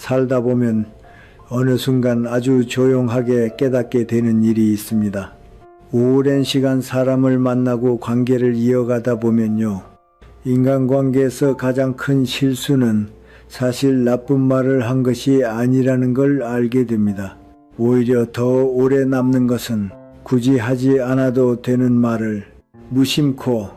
살다 보면 어느 순간 아주 조용하게 깨닫게 되는 일이 있습니다. 오랜 시간 사람을 만나고 관계를 이어가다 보면요. 인간관계에서 가장 큰 실수는 사실 나쁜 말을 한 것이 아니라는 걸 알게 됩니다. 오히려 더 오래 남는 것은 굳이 하지 않아도 되는 말을 무심코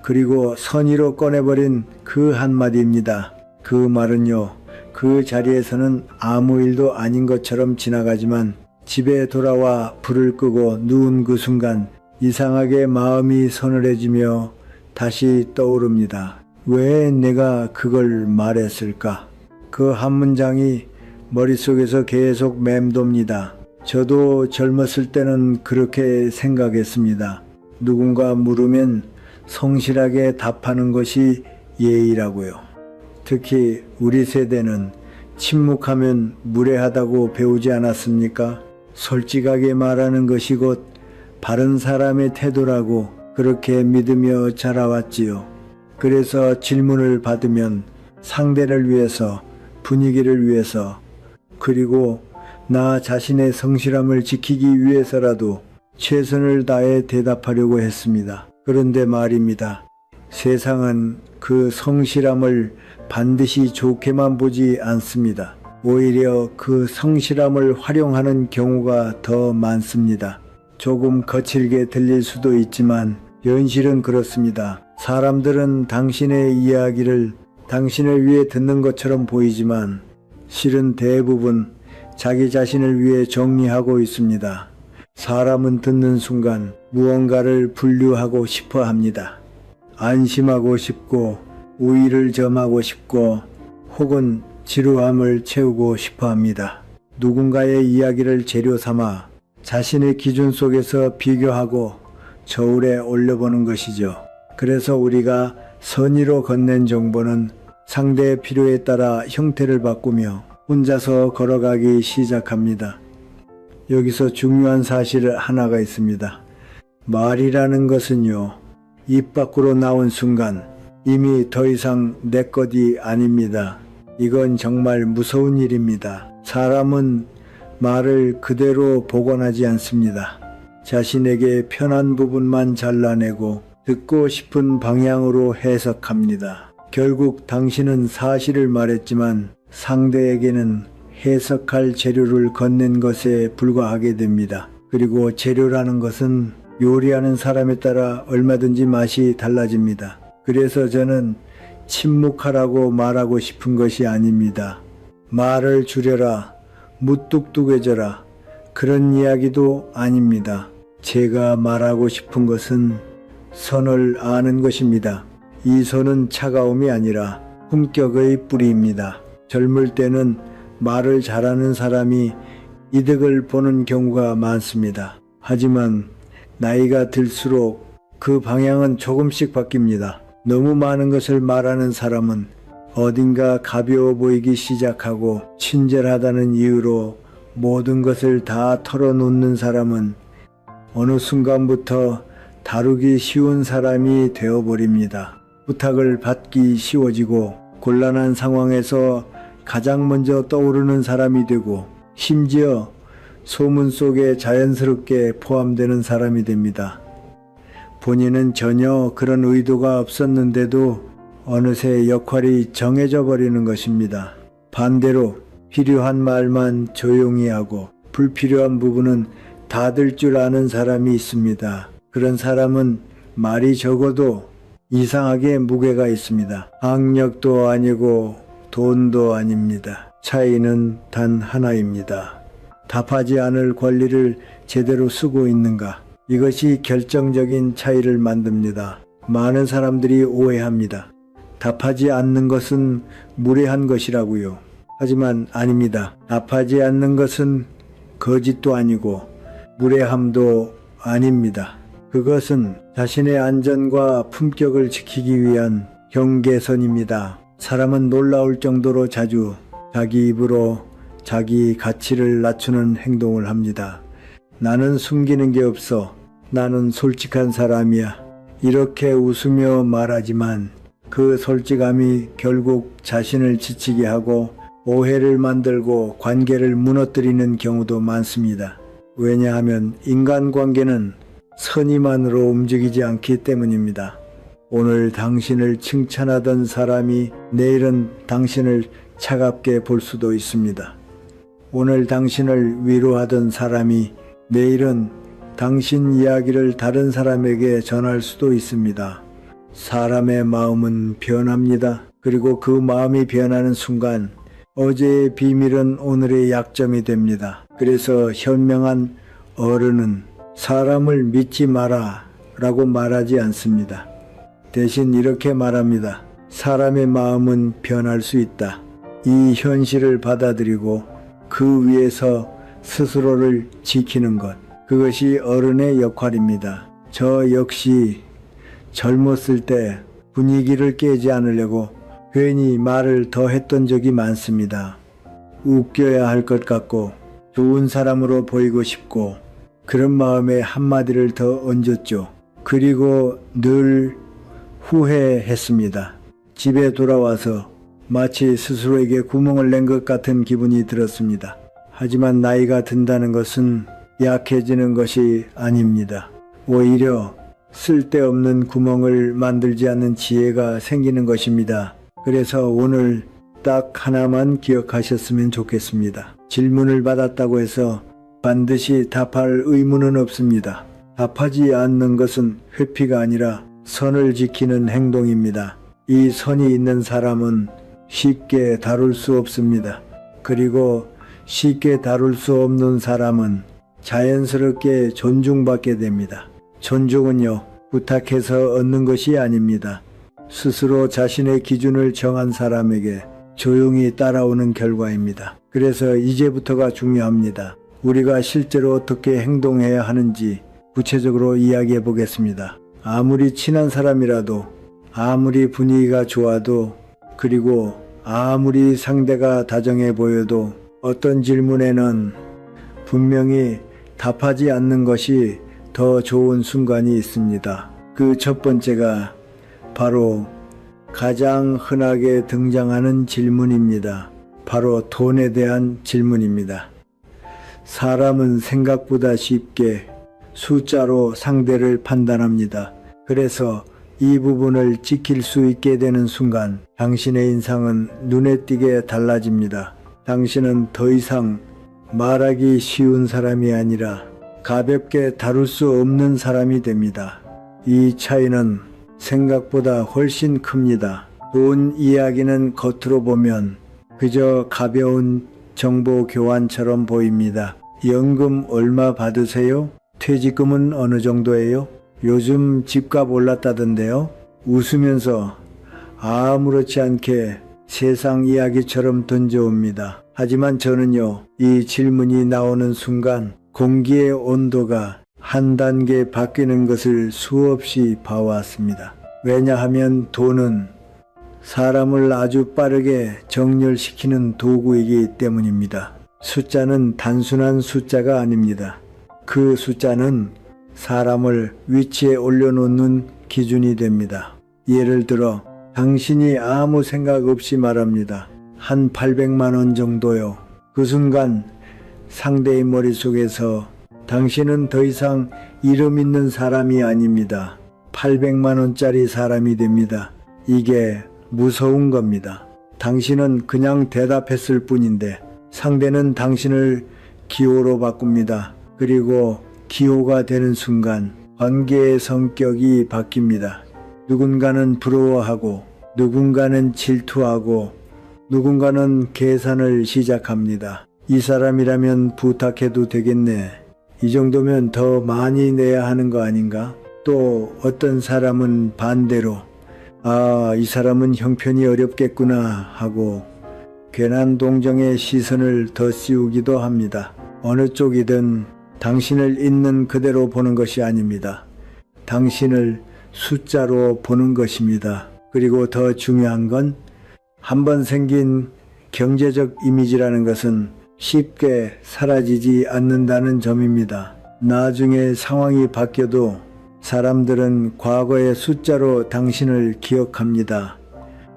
그리고 선의로 꺼내버린 그 한마디입니다. 그 말은요. 그 자리에서는 아무 일도 아닌 것처럼 지나가지만 집에 돌아와 불을 끄고 누운 그 순간 이상하게 마음이 서늘해지며 다시 떠오릅니다. 왜 내가 그걸 말했을까? 그 한 문장이 머릿속에서 계속 맴돕니다. 저도 젊었을 때는 그렇게 생각했습니다. 누군가 물으면 성실하게 답하는 것이 예의라고요. 특히 우리 세대는 침묵하면 무례하다고 배우지 않았습니까? 솔직하게 말하는 것이 곧 바른 사람의 태도라고 그렇게 믿으며 자라왔지요. 그래서 질문을 받으면 상대를 위해서, 분위기를 위해서, 그리고 나 자신의 성실함을 지키기 위해서라도 최선을 다해 대답하려고 했습니다. 그런데 말입니다. 세상은 그 성실함을 반드시 좋게만 보지 않습니다. 오히려 그 성실함을 활용하는 경우가 더 많습니다. 조금 거칠게 들릴 수도 있지만 현실은 그렇습니다. 사람들은 당신의 이야기를 당신을 위해 듣는 것처럼 보이지만 실은 대부분 자기 자신을 위해 정리하고 있습니다. 사람은 듣는 순간 무언가를 분류하고 싶어 합니다. 안심하고 싶고 우위를 점하고 싶고 혹은 지루함을 채우고 싶어 합니다. 누군가의 이야기를 재료 삼아 자신의 기준 속에서 비교하고 저울에 올려보는 것이죠. 그래서 우리가 선의로 건넨 정보는 상대의 필요에 따라 형태를 바꾸며 혼자서 걸어가기 시작합니다. 여기서 중요한 사실 하나가 있습니다. 말이라는 것은요, 입 밖으로 나온 순간 이미 더 이상 내 것이 아닙니다. 이건 정말 무서운 일입니다. 사람은 말을 그대로 복원하지 않습니다. 자신에게 편한 부분만 잘라내고 듣고 싶은 방향으로 해석합니다. 결국 당신은 사실을 말했지만 상대에게는 해석할 재료를 건넨 것에 불과하게 됩니다. 그리고 재료라는 것은 요리하는 사람에 따라 얼마든지 맛이 달라집니다. 그래서 저는 침묵하라고 말하고 싶은 것이 아닙니다. 말을 줄여라, 무뚝뚝해져라, 그런 이야기도 아닙니다. 제가 말하고 싶은 것은 선을 아는 것입니다. 이 선은 차가움이 아니라 품격의 뿌리입니다. 젊을 때는 말을 잘하는 사람이 이득을 보는 경우가 많습니다. 하지만 나이가 들수록 그 방향은 조금씩 바뀝니다. 너무 많은 것을 말하는 사람은 어딘가 가벼워 보이기 시작하고 친절하다는 이유로 모든 것을 다 털어놓는 사람은 어느 순간부터 다루기 쉬운 사람이 되어버립니다. 부탁을 받기 쉬워지고 곤란한 상황에서 가장 먼저 떠오르는 사람이 되고 심지어 소문 속에 자연스럽게 포함되는 사람이 됩니다. 본인은 전혀 그런 의도가 없었는데도 어느새 역할이 정해져 버리는 것입니다. 반대로 필요한 말만 조용히 하고 불필요한 부분은 다 들 줄 아는 사람이 있습니다. 그런 사람은 말이 적어도 이상하게 무게가 있습니다. 학력도 아니고 돈도 아닙니다. 차이는 단 하나입니다. 답하지 않을 권리를 제대로 쓰고 있는가? 이것이 결정적인 차이를 만듭니다. 많은 사람들이 오해합니다. 답하지 않는 것은 무례한 것이라고요. 하지만 아닙니다. 답하지 않는 것은 거짓도 아니고 무례함도 아닙니다. 그것은 자신의 안전과 품격을 지키기 위한 경계선입니다. 사람은 놀라울 정도로 자주 자기 입으로 자기 가치를 낮추는 행동을 합니다. 나는 숨기는 게 없어. 나는 솔직한 사람이야. 이렇게 웃으며 말하지만 그 솔직함이 결국 자신을 지치게 하고 오해를 만들고 관계를 무너뜨리는 경우도 많습니다. 왜냐하면 인간관계는 선의만으로 움직이지 않기 때문입니다. 오늘 당신을 칭찬하던 사람이 내일은 당신을 차갑게 볼 수도 있습니다. 오늘 당신을 위로하던 사람이 내일은 당신 이야기를 다른 사람에게 전할 수도 있습니다. 사람의 마음은 변합니다. 그리고 그 마음이 변하는 순간 어제의 비밀은 오늘의 약점이 됩니다. 그래서 현명한 어른은 사람을 믿지 마라 라고 말하지 않습니다. 대신 이렇게 말합니다. 사람의 마음은 변할 수 있다. 이 현실을 받아들이고 그 위에서 스스로를 지키는 것, 그것이 어른의 역할입니다. 저 역시 젊었을 때 분위기를 깨지 않으려고 괜히 말을 더 했던 적이 많습니다. 웃겨야 할 것 같고 좋은 사람으로 보이고 싶고 그런 마음에 한마디를 더 얹었죠. 그리고 늘 후회했습니다. 집에 돌아와서 마치 스스로에게 구멍을 낸 것 같은 기분이 들었습니다. 하지만 나이가 든다는 것은 약해지는 것이 아닙니다. 오히려 쓸데없는 구멍을 만들지 않는 지혜가 생기는 것입니다. 그래서 오늘 딱 하나만 기억하셨으면 좋겠습니다. 질문을 받았다고 해서 반드시 답할 의무는 없습니다. 답하지 않는 것은 회피가 아니라 선을 지키는 행동입니다. 이 선이 있는 사람은 쉽게 다룰 수 없습니다. 그리고 쉽게 다룰 수 없는 사람은 자연스럽게 존중받게 됩니다. 존중은요, 부탁해서 얻는 것이 아닙니다. 스스로 자신의 기준을 정한 사람에게 조용히 따라오는 결과입니다. 그래서 이제부터가 중요합니다. 우리가 실제로 어떻게 행동해야 하는지 구체적으로 이야기해 보겠습니다. 아무리 친한 사람이라도, 아무리 분위기가 좋아도, 그리고 아무리 상대가 다정해 보여도 어떤 질문에는 분명히 답하지 않는 것이 더 좋은 순간이 있습니다. 그 첫 번째가 바로 가장 흔하게 등장하는 질문입니다. 바로 돈에 대한 질문입니다. 사람은 생각보다 쉽게 숫자로 상대를 판단합니다. 그래서 이 부분을 지킬 수 있게 되는 순간 당신의 인상은 눈에 띄게 달라집니다. 당신은 더 이상 말하기 쉬운 사람이 아니라 가볍게 다룰 수 없는 사람이 됩니다. 이 차이는 생각보다 훨씬 큽니다. 돈 이야기는 겉으로 보면 그저 가벼운 정보 교환처럼 보입니다. 연금 얼마 받으세요? 퇴직금은 어느 정도예요? 요즘 집값 올랐다던데요? 웃으면서 아무렇지 않게 세상 이야기처럼 던져옵니다. 하지만 저는요, 이 질문이 나오는 순간 공기의 온도가 한 단계 바뀌는 것을 수없이 봐왔습니다. 왜냐하면 돈은 사람을 아주 빠르게 정렬시키는 도구이기 때문입니다. 숫자는 단순한 숫자가 아닙니다. 그 숫자는 사람을 위치에 올려놓는 기준이 됩니다. 예를 들어 당신이 아무 생각 없이 말합니다. 한 800만 원 정도요. 그 순간 상대의 머릿속에서 당신은 더 이상 이름 있는 사람이 아닙니다. 800만 원짜리 사람이 됩니다. 이게 무서운 겁니다. 당신은 그냥 대답했을 뿐인데 상대는 당신을 기호로 바꿉니다. 그리고 기호가 되는 순간 관계의 성격이 바뀝니다. 누군가는 부러워하고 누군가는 질투하고 누군가는 계산을 시작합니다. 이 사람이라면 부탁해도 되겠네. 이 정도면 더 많이 내야 하는 거 아닌가? 또 어떤 사람은 반대로 이 사람은 형편이 어렵겠구나 하고 괜한 동정의 시선을 더 씌우기도 합니다. 어느 쪽이든 당신을 있는 그대로 보는 것이 아닙니다. 당신을 숫자로 보는 것입니다. 그리고 더 중요한 건 한번 생긴 경제적 이미지라는 것은 쉽게 사라지지 않는다는 점입니다. 나중에 상황이 바뀌어도 사람들은 과거의 숫자로 당신을 기억합니다.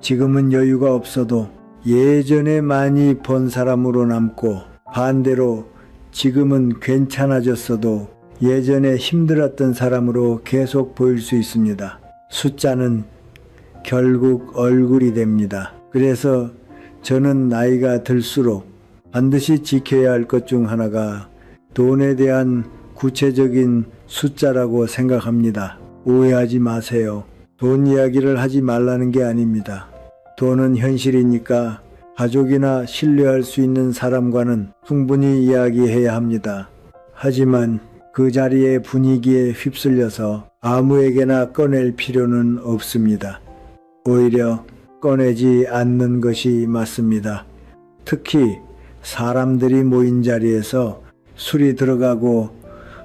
지금은 여유가 없어도 예전에 많이 번 사람으로 남고, 반대로 지금은 괜찮아졌어도 예전에 힘들었던 사람으로 계속 보일 수 있습니다. 숫자는 결국 얼굴이 됩니다. 그래서 저는 나이가 들수록 반드시 지켜야 할 것 중 하나가 돈에 대한 구체적인 숫자라고 생각합니다. 오해하지 마세요. 돈 이야기를 하지 말라는 게 아닙니다. 돈은 현실이니까 가족이나 신뢰할 수 있는 사람과는 충분히 이야기해야 합니다. 하지만 그 자리의 분위기에 휩쓸려서 아무에게나 꺼낼 필요는 없습니다. 오히려 꺼내지 않는 것이 맞습니다. 특히 사람들이 모인 자리에서 술이 들어가고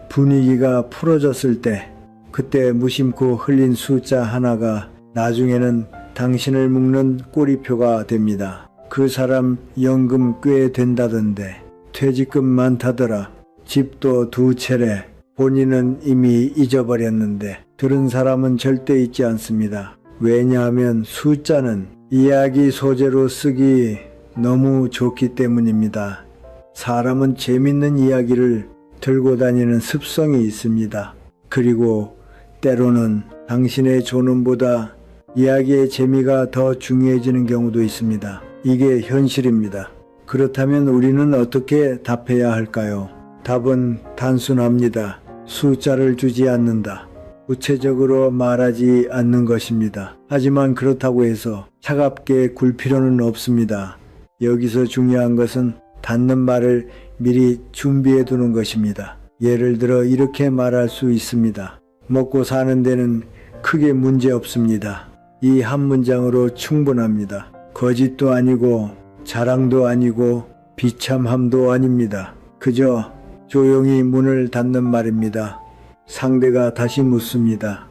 분위기가 풀어졌을 때, 그때 무심코 흘린 숫자 하나가 나중에는 당신을 묶는 꼬리표가 됩니다. 그 사람 연금 꽤 된다던데, 퇴직금 많다더라, 집도 2채래, 본인은 이미 잊어버렸는데 들은 사람은 절대 잊지 않습니다. 왜냐하면 숫자는 이야기 소재로 쓰기 너무 좋기 때문입니다. 사람은 재밌는 이야기를 들고 다니는 습성이 있습니다. 그리고 때로는 당신의 존엄보다 이야기의 재미가 더 중요해지는 경우도 있습니다. 이게 현실입니다. 그렇다면 우리는 어떻게 답해야 할까요? 답은 단순합니다. 숫자를 주지 않는다. 구체적으로 말하지 않는 것입니다. 하지만 그렇다고 해서 차갑게 굴 필요는 없습니다. 여기서 중요한 것은 닿는 말을 미리 준비해 두는 것입니다. 예를 들어 이렇게 말할 수 있습니다. 먹고 사는 데는 크게 문제 없습니다. 이 한 문장으로 충분합니다. 거짓도 아니고 자랑도 아니고 비참함도 아닙니다. 그저 조용히 문을 닫는 말입니다. 상대가 다시 묻습니다.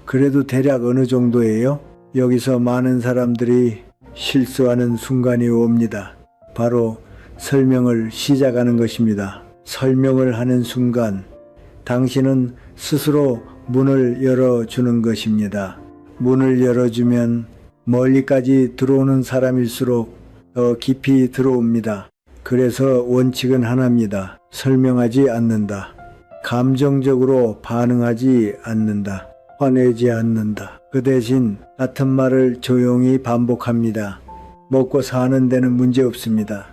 그래도 대략 어느 정도예요? 여기서 많은 사람들이 실수하는 순간이 옵니다. 바로 설명을 시작하는 것입니다. 설명을 하는 순간 당신은 스스로 문을 열어주는 것입니다. 문을 열어주면 멀리까지 들어오는 사람일수록 더 깊이 들어옵니다. 그래서 원칙은 하나입니다. 설명하지 않는다. 감정적으로 반응하지 않는다. 화내지 않는다. 그 대신 같은 말을 조용히 반복합니다. 먹고 사는 데는 문제 없습니다.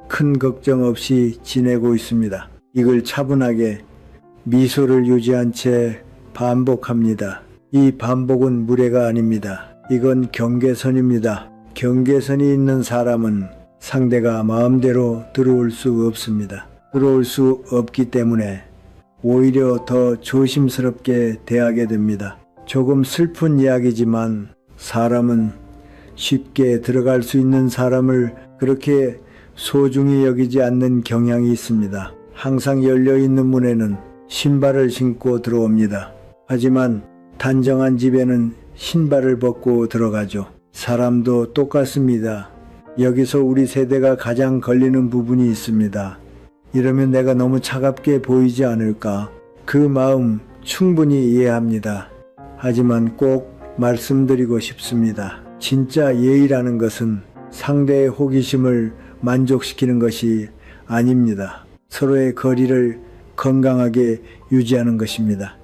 큰 걱정 없이 지내고 있습니다. 이걸 차분하게 미소를 유지한 채 반복합니다. 이 반복은 무례가 아닙니다. 이건 경계선입니다. 경계선이 있는 사람은 상대가 마음대로 들어올 수 없습니다. 들어올 수 없기 때문에 오히려 더 조심스럽게 대하게 됩니다. 조금 슬픈 이야기지만 사람은 쉽게 들어갈 수 있는 사람을 그렇게 소중히 여기지 않는 경향이 있습니다. 항상 열려있는 문에는 신발을 신고 들어옵니다. 하지만 단정한 집에는 신발을 벗고 들어가죠. 사람도 똑같습니다. 여기서 우리 세대가 가장 걸리는 부분이 있습니다. 이러면 내가 너무 차갑게 보이지 않을까? 그 마음 충분히 이해합니다. 하지만 꼭 말씀드리고 싶습니다. 진짜 예의라는 것은 상대의 호기심을 만족시키는 것이 아닙니다. 서로의 거리를 건강하게 유지하는 것입니다.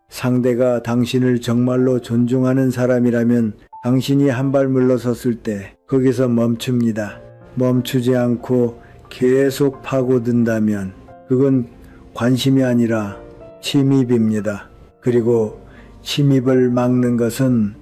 상대가 당신을 정말로 존중하는 사람이라면 당신이 한 발 물러섰을 때 거기서 멈춥니다. 멈추지 않고 계속 파고든다면 그건 관심이 아니라 침입입니다. 그리고 침입을 막는 것은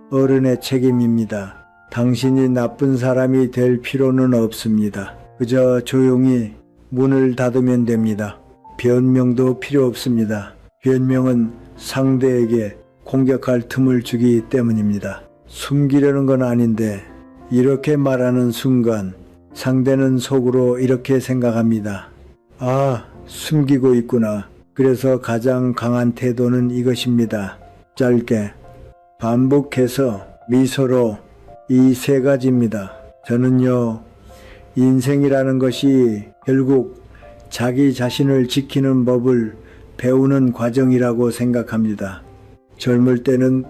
어른의 책임입니다. 당신이 나쁜 사람이 될 필요는 없습니다. 그저 조용히 문을 닫으면 됩니다. 변명도 필요 없습니다. 변명은 상대에게 공격할 틈을 주기 때문입니다. 숨기려는 건 아닌데 이렇게 말하는 순간 상대는 속으로 이렇게 생각합니다. 아, 숨기고 있구나. 그래서 가장 강한 태도는 이것입니다. 짧게 반복해서 미소로 이 3가지입니다. 저는요, 인생이라는 것이 결국 자기 자신을 지키는 법을 배우는 과정이라고 생각합니다. 젊을 때는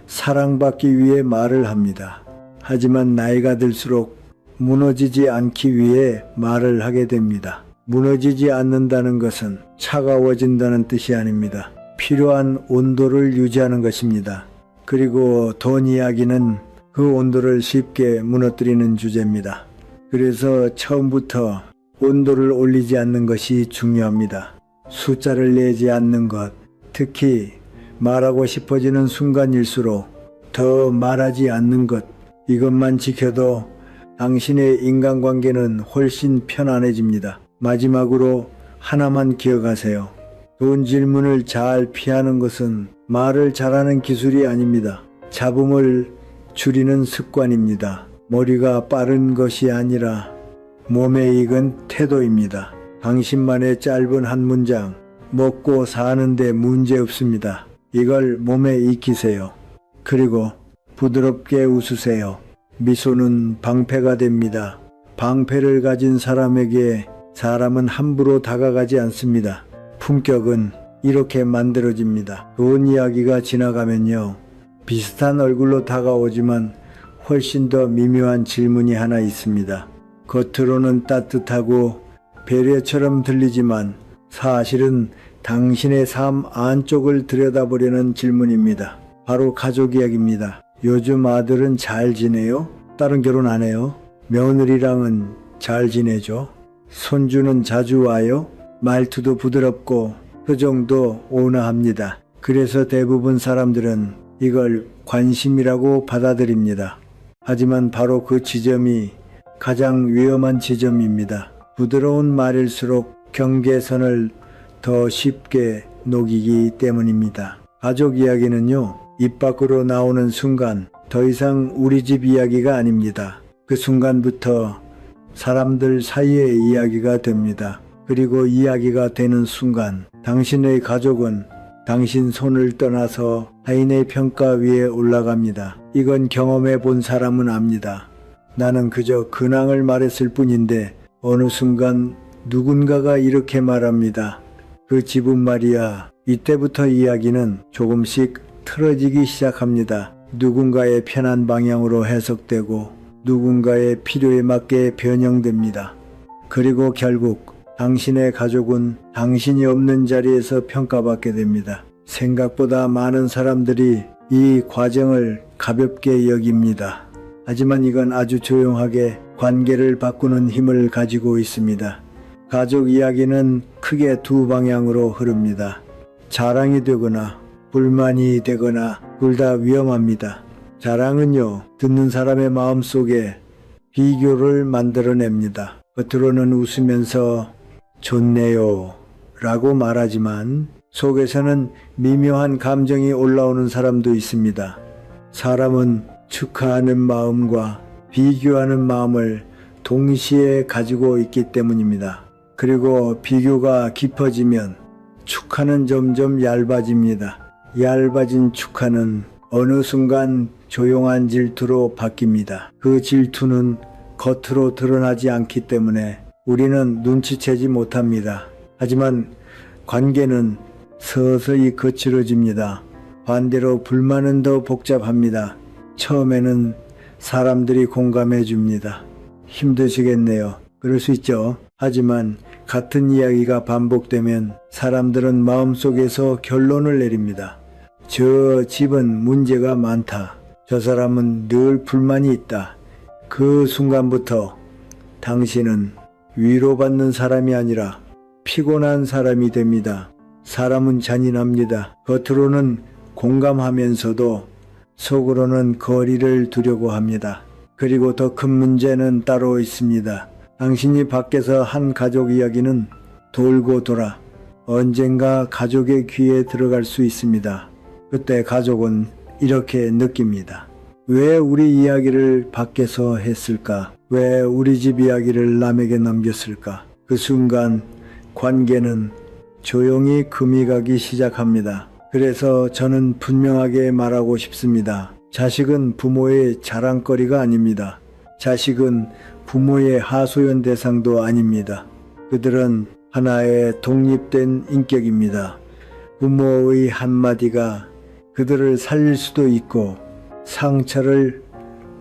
사랑받기 위해 말을 합니다. 하지만 나이가 들수록 무너지지 않기 위해 말을 하게 됩니다. 무너지지 않는다는 것은 차가워진다는 뜻이 아닙니다. 필요한 온도를 유지하는 것입니다. 그리고 돈 이야기는 그 온도를 쉽게 무너뜨리는 주제입니다. 그래서 처음부터 온도를 올리지 않는 것이 중요합니다. 숫자를 내지 않는 것, 특히 말하고 싶어지는 순간일수록 더 말하지 않는 것, 이것만 지켜도 당신의 인간관계는 훨씬 편안해집니다. 마지막으로 하나만 기억하세요. 돈 질문을 잘 피하는 것은 말을 잘하는 기술이 아닙니다. 잡음을 줄이는 습관입니다. 머리가 빠른 것이 아니라 몸에 익은 태도입니다. 당신만의 짧은 한 문장, 먹고 사는데 문제 없습니다. 이걸 몸에 익히세요. 그리고 부드럽게 웃으세요. 미소는 방패가 됩니다. 방패를 가진 사람에게 사람은 함부로 다가가지 않습니다. 품격은 이렇게 만들어집니다. 좋은 이야기가 지나가면요, 비슷한 얼굴로 다가오지만 훨씬 더 미묘한 질문이 하나 있습니다. 겉으로는 따뜻하고 배려처럼 들리지만 사실은 당신의 삶 안쪽을 들여다보려는 질문입니다. 바로 가족 이야기입니다. 요즘 아들은 잘 지내요? 딸은 결혼 안 해요? 며느리랑은 잘 지내죠? 손주는 자주 와요? 말투도 부드럽고 표정도 온화합니다. 그래서 대부분 사람들은 이걸 관심이라고 받아들입니다. 하지만 바로 그 지점이 가장 위험한 지점입니다. 부드러운 말일수록 경계선을 더 쉽게 녹이기 때문입니다. 가족 이야기는요, 입 밖으로 나오는 순간 더 이상 우리 집 이야기가 아닙니다. 그 순간부터 사람들 사이의 이야기가 됩니다. 그리고 이야기가 되는 순간 당신의 가족은 당신 손을 떠나서 타인의 평가 위에 올라갑니다. 이건 경험해 본 사람은 압니다. 나는 그저 근황을 말했을 뿐인데 어느 순간 누군가가 이렇게 말합니다. 그 집은 말이야. 이때부터 이야기는 조금씩 틀어지기 시작합니다. 누군가의 편한 방향으로 해석되고 누군가의 필요에 맞게 변형됩니다. 그리고 결국 당신의 가족은 당신이 없는 자리에서 평가받게 됩니다. 생각보다 많은 사람들이 이 과정을 가볍게 여깁니다. 하지만 이건 아주 조용하게 관계를 바꾸는 힘을 가지고 있습니다. 가족 이야기는 크게 두 방향으로 흐릅니다. 자랑이 되거나 불만이 되거나 둘 다 위험합니다. 자랑은요, 듣는 사람의 마음속에 비교를 만들어냅니다. 겉으로는 웃으면서 좋네요 라고 말하지만 속에서는 미묘한 감정이 올라오는 사람도 있습니다. 사람은 축하하는 마음과 비교하는 마음을 동시에 가지고 있기 때문입니다. 그리고 비교가 깊어지면 축하는 점점 얇아집니다. 얇아진 축하는 어느 순간 조용한 질투로 바뀝니다. 그 질투는 겉으로 드러나지 않기 때문에 우리는 눈치채지 못합니다. 하지만 관계는 서서히 거칠어집니다. 반대로 불만은 더 복잡합니다. 처음에는 사람들이 공감해 줍니다. 힘드시겠네요. 그럴 수 있죠. 하지만 같은 이야기가 반복되면 사람들은 마음속에서 결론을 내립니다. 저 집은 문제가 많다. 저 사람은 늘 불만이 있다. 그 순간부터 당신은 위로받는 사람이 아니라 피곤한 사람이 됩니다. 사람은 잔인합니다. 겉으로는 공감하면서도 속으로는 거리를 두려고 합니다. 그리고 더 큰 문제는 따로 있습니다. 당신이 밖에서 한 가족 이야기는 돌고 돌아 언젠가 가족의 귀에 들어갈 수 있습니다. 그때 가족은 이렇게 느낍니다. 왜 우리 이야기를 밖에서 했을까? 왜 우리 집 이야기를 남에게 넘겼을까? 그 순간 관계는 조용히 금이 가기 시작합니다. 그래서 저는 분명하게 말하고 싶습니다. 자식은 부모의 자랑거리가 아닙니다. 자식은 부모의 하소연 대상도 아닙니다. 그들은 하나의 독립된 인격입니다. 부모의 한마디가 그들을 살릴 수도 있고 상처를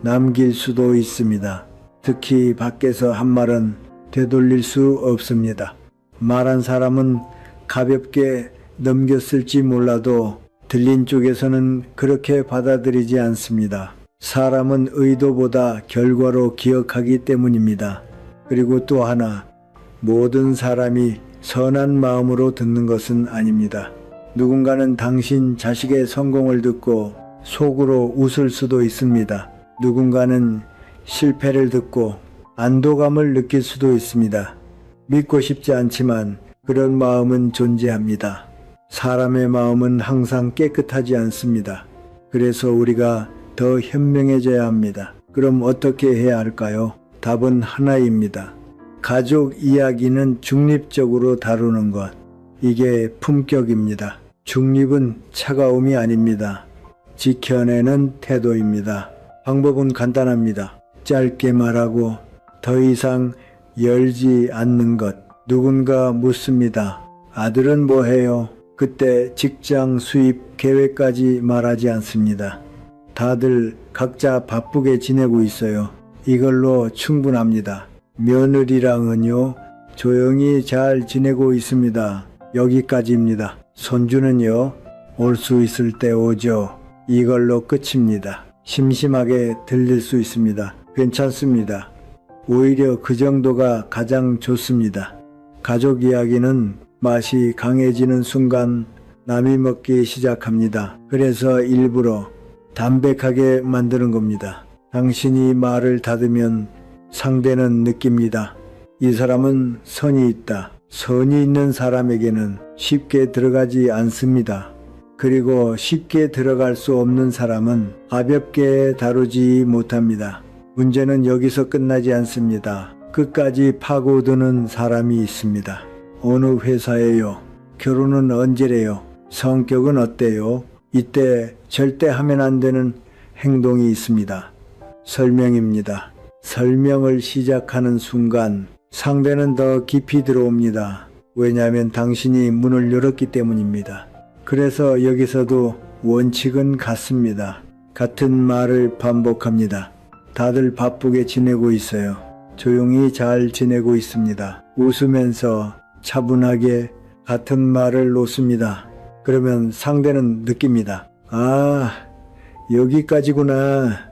남길 수도 있습니다. 특히 밖에서 한 말은 되돌릴 수 없습니다. 말한 사람은 가볍게 넘겼을지 몰라도 들린 쪽에서는 그렇게 받아들이지 않습니다. 사람은 의도보다 결과로 기억하기 때문입니다. 그리고 또 하나, 모든 사람이 선한 마음으로 듣는 것은 아닙니다. 누군가는 당신 자식의 성공을 듣고 속으로 웃을 수도 있습니다. 누군가는 실패를 듣고 안도감을 느낄 수도 있습니다. 믿고 싶지 않지만 그런 마음은 존재합니다. 사람의 마음은 항상 깨끗하지 않습니다. 그래서 우리가 더 현명해져야 합니다. 그럼 어떻게 해야 할까요? 답은 하나입니다. 가족 이야기는 중립적으로 다루는 것. 이게 품격입니다. 중립은 차가움이 아닙니다. 지켜내는 태도입니다. 방법은 간단합니다. 짧게 말하고 더 이상 열지 않는 것. 누군가 묻습니다. 아들은 뭐 해요? 그때 직장 수입 계획까지 말하지 않습니다. 다들 각자 바쁘게 지내고 있어요. 이걸로 충분합니다. 며느리랑은요, 조용히 잘 지내고 있습니다. 여기까지입니다. 손주는요, 올 수 있을 때 오죠. 이걸로 끝입니다. 심심하게 들릴 수 있습니다. 괜찮습니다. 오히려 그 정도가 가장 좋습니다. 가족 이야기는 맛이 강해지는 순간 남이 먹기 시작합니다. 그래서 일부러 담백하게 만드는 겁니다. 당신이 말을 닫으면 상대는 느낍니다. 이 사람은 선이 있다. 선이 있는 사람에게는 쉽게 들어가지 않습니다. 그리고 쉽게 들어갈 수 없는 사람은 가볍게 다루지 못합니다. 문제는 여기서 끝나지 않습니다. 끝까지 파고드는 사람이 있습니다. 어느 회사예요? 결혼은 언제래요? 성격은 어때요? 이때 절대 하면 안 되는 행동이 있습니다. 설명입니다. 설명을 시작하는 순간 상대는 더 깊이 들어옵니다. 왜냐하면 당신이 문을 열었기 때문입니다. 그래서 여기서도 원칙은 같습니다. 같은 말을 반복합니다. 다들 바쁘게 지내고 있어요. 조용히 잘 지내고 있습니다. 웃으면서 차분하게 같은 말을 놓습니다. 그러면 상대는 느낍니다. 아, 여기까지구나.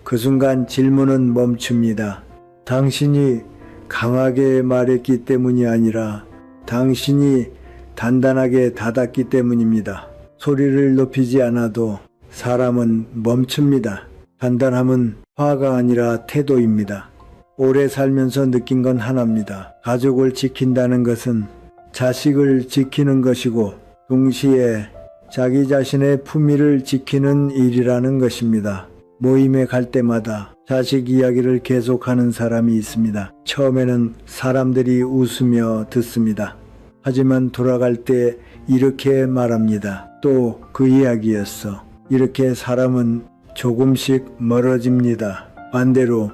그 순간 질문은 멈춥니다. 당신이 강하게 말했기 때문이 아니라 당신이 단단하게 닫았기 때문입니다. 소리를 높이지 않아도 사람은 멈춥니다. 단단함은 화가 아니라 태도입니다. 오래 살면서 느낀 건 하나입니다. 가족을 지킨다는 것은 자식을 지키는 것이고 동시에 자기 자신의 품위를 지키는 일이라는 것입니다. 모임에 갈 때마다 자식 이야기를 계속하는 사람이 있습니다. 처음에는 사람들이 웃으며 듣습니다. 하지만 돌아갈 때 이렇게 말합니다. 또 그 이야기였어. 이렇게 사람은 조금씩 멀어집니다. 반대로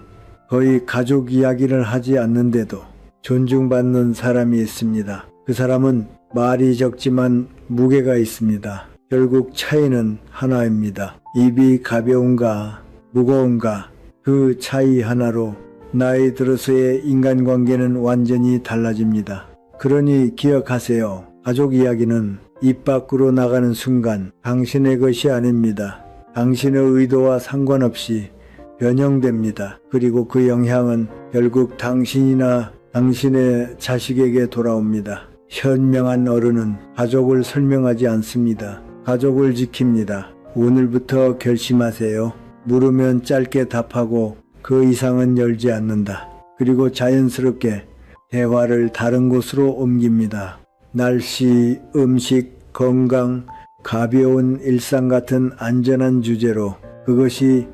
거의 가족 이야기를 하지 않는데도 존중받는 사람이 있습니다. 그 사람은 말이 적지만 무게가 있습니다. 결국 차이는 하나입니다. 입이 가벼운가 무거운가, 그 차이 하나로 나이 들어서의 인간관계는 완전히 달라집니다. 그러니 기억하세요. 가족 이야기는 입 밖으로 나가는 순간 당신의 것이 아닙니다. 당신의 의도와 상관없이 변형됩니다. 그리고 그 영향은 결국 당신이나 당신의 자식에게 돌아옵니다. 현명한 어른은 가족을 설명하지 않습니다. 가족을 지킵니다. 오늘부터 결심하세요. 물으면 짧게 답하고 그 이상은 열지 않는다. 그리고 자연스럽게 대화를 다른 곳으로 옮깁니다. 날씨, 음식, 건강, 가벼운 일상 같은 안전한 주제로 그것이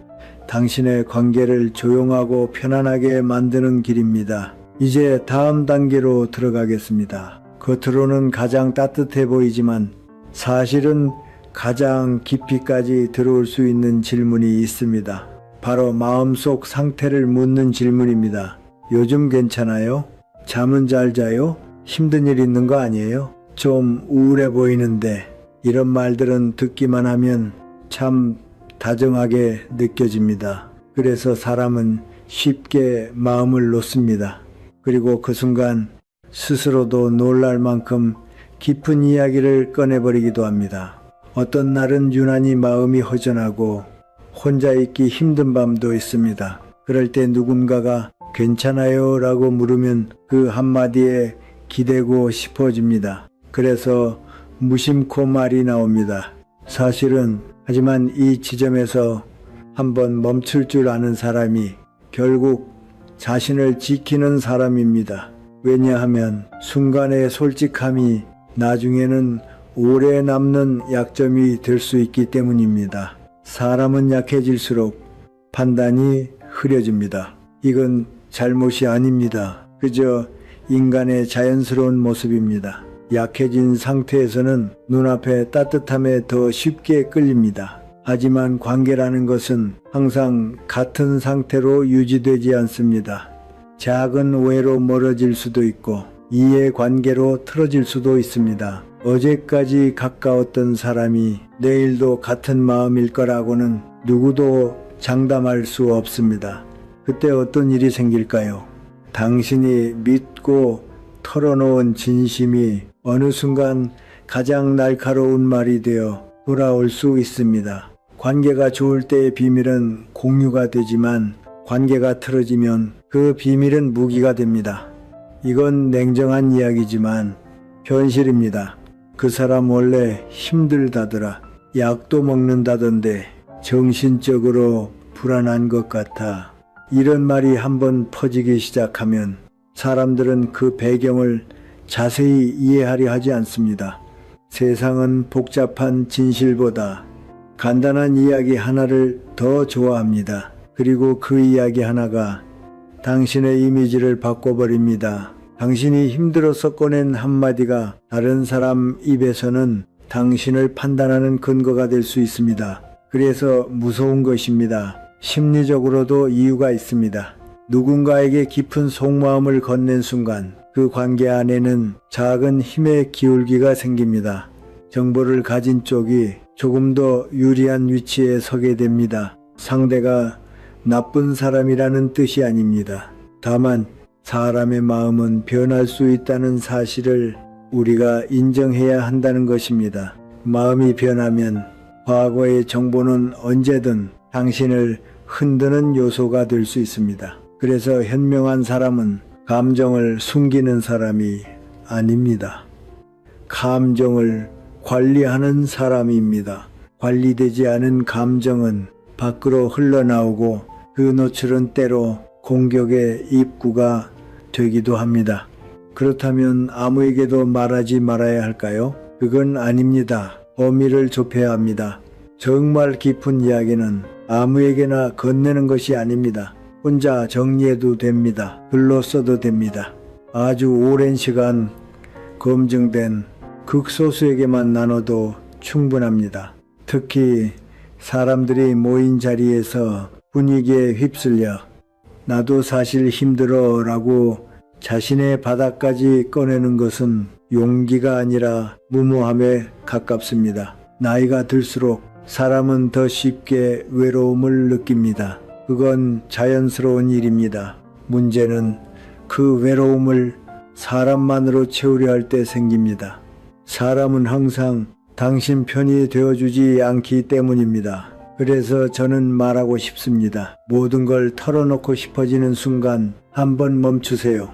당신의 관계를 조용하고 편안하게 만드는 길입니다. 이제 다음 단계로 들어가겠습니다. 겉으로는 가장 따뜻해 보이지만 사실은 가장 깊이까지 들어올 수 있는 질문이 있습니다. 바로 마음속 상태를 묻는 질문입니다. 요즘 괜찮아요? 잠은 잘 자요? 힘든 일 있는 거 아니에요? 좀 우울해 보이는데. 이런 말들은 듣기만 하면 참 다정하게 느껴집니다. 그래서 사람은 쉽게 마음을 놓습니다. 그리고 그 순간 스스로도 놀랄 만큼 깊은 이야기를 꺼내버리기도 합니다. 어떤 날은 유난히 마음이 허전하고 혼자 있기 힘든 밤도 있습니다. 그럴 때 누군가가 괜찮아요 라고 물으면 그 한마디에 기대고 싶어집니다. 그래서 무심코 말이 나옵니다. 사실은 하지만 이 지점에서 한번 멈출 줄 아는 사람이 결국 자신을 지키는 사람입니다. 왜냐하면 순간의 솔직함이 나중에는 오래 남는 약점이 될 수 있기 때문입니다. 사람은 약해질수록 판단이 흐려집니다. 이건 잘못이 아닙니다. 그저 인간의 자연스러운 모습입니다. 약해진 상태에서는 눈앞의 따뜻함에 더 쉽게 끌립니다. 하지만 관계라는 것은 항상 같은 상태로 유지되지 않습니다. 작은 오해로 멀어질 수도 있고 이해관계로 틀어질 수도 있습니다. 어제까지 가까웠던 사람이 내일도 같은 마음일 거라고는 누구도 장담할 수 없습니다. 그때 어떤 일이 생길까요? 당신이 믿고 털어놓은 진심이 어느 순간 가장 날카로운 말이 되어 돌아올 수 있습니다. 관계가 좋을 때의 비밀은 공유가 되지만 관계가 틀어지면 그 비밀은 무기가 됩니다. 이건 냉정한 이야기지만 현실입니다. 그 사람 원래 힘들다더라. 약도 먹는다던데 정신적으로 불안한 것 같아. 이런 말이 한번 퍼지기 시작하면 사람들은 그 배경을 자세히 이해하려 하지 않습니다. 세상은 복잡한 진실보다 간단한 이야기 하나를 더 좋아합니다. 그리고 그 이야기 하나가 당신의 이미지를 바꿔버립니다. 당신이 힘들어서 꺼낸 한마디가 다른 사람 입에서는 당신을 판단하는 근거가 될 수 있습니다. 그래서 무서운 것입니다. 심리적으로도 이유가 있습니다. 누군가에게 깊은 속마음을 건넨 순간 그 관계 안에는 작은 힘의 기울기가 생깁니다. 정보를 가진 쪽이 조금 더 유리한 위치에 서게 됩니다. 상대가 나쁜 사람이라는 뜻이 아닙니다. 다만 사람의 마음은 변할 수 있다는 사실을 우리가 인정해야 한다는 것입니다. 마음이 변하면 과거의 정보는 언제든 당신을 흔드는 요소가 될 수 있습니다. 그래서 현명한 사람은 감정을 숨기는 사람이 아닙니다. 감정을 관리하는 사람입니다. 관리되지 않은 감정은 밖으로 흘러나오고 그 노출은 때로 공격의 입구가 되기도 합니다. 그렇다면 아무에게도 말하지 말아야 할까요? 그건 아닙니다. 범위를 좁혀야 합니다. 정말 깊은 이야기는 아무에게나 건네는 것이 아닙니다. 혼자 정리해도 됩니다. 글로 써도 됩니다. 아주 오랜 시간 검증된 극소수에게만 나눠도 충분합니다. 특히 사람들이 모인 자리에서 분위기에 휩쓸려 나도 사실 힘들어 라고 자신의 바닥까지 꺼내는 것은 용기가 아니라 무모함에 가깝습니다. 나이가 들수록 사람은 더 쉽게 외로움을 느낍니다. 그건 자연스러운 일입니다. 문제는 그 외로움을 사람만으로 채우려 할 때 생깁니다. 사람은 항상 당신 편이 되어주지 않기 때문입니다. 그래서 저는 말하고 싶습니다. 모든 걸 털어놓고 싶어지는 순간 한번 멈추세요.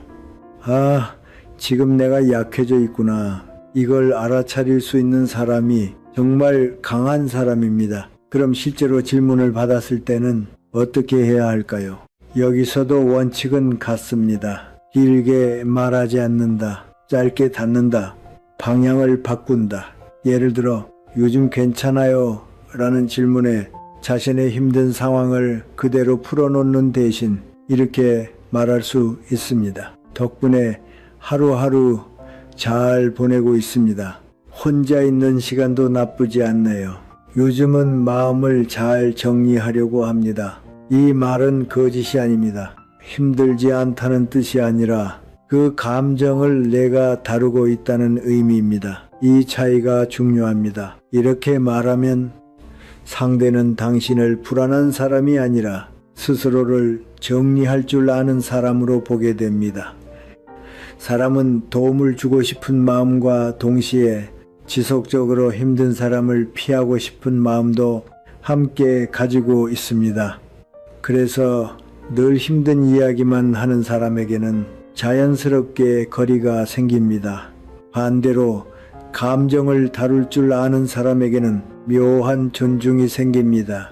아, 지금 내가 약해져 있구나. 이걸 알아차릴 수 있는 사람이 정말 강한 사람입니다. 그럼 실제로 질문을 받았을 때는 어떻게 해야 할까요? 여기서도 원칙은 같습니다. 길게 말하지 않는다. 짧게 닫는다. 방향을 바꾼다. 예를 들어 요즘 괜찮아요? 라는 질문에 자신의 힘든 상황을 그대로 풀어놓는 대신 이렇게 말할 수 있습니다. 덕분에 하루하루 잘 보내고 있습니다. 혼자 있는 시간도 나쁘지 않네요. 요즘은 마음을 잘 정리하려고 합니다. 이 말은 거짓이 아닙니다. 힘들지 않다는 뜻이 아니라 그 감정을 내가 다루고 있다는 의미입니다. 이 차이가 중요합니다. 이렇게 말하면 상대는 당신을 불안한 사람이 아니라 스스로를 정리할 줄 아는 사람으로 보게 됩니다. 사람은 도움을 주고 싶은 마음과 동시에 지속적으로 힘든 사람을 피하고 싶은 마음도 함께 가지고 있습니다. 그래서 늘 힘든 이야기만 하는 사람에게는 자연스럽게 거리가 생깁니다. 반대로 감정을 다룰 줄 아는 사람에게는 묘한 존중이 생깁니다.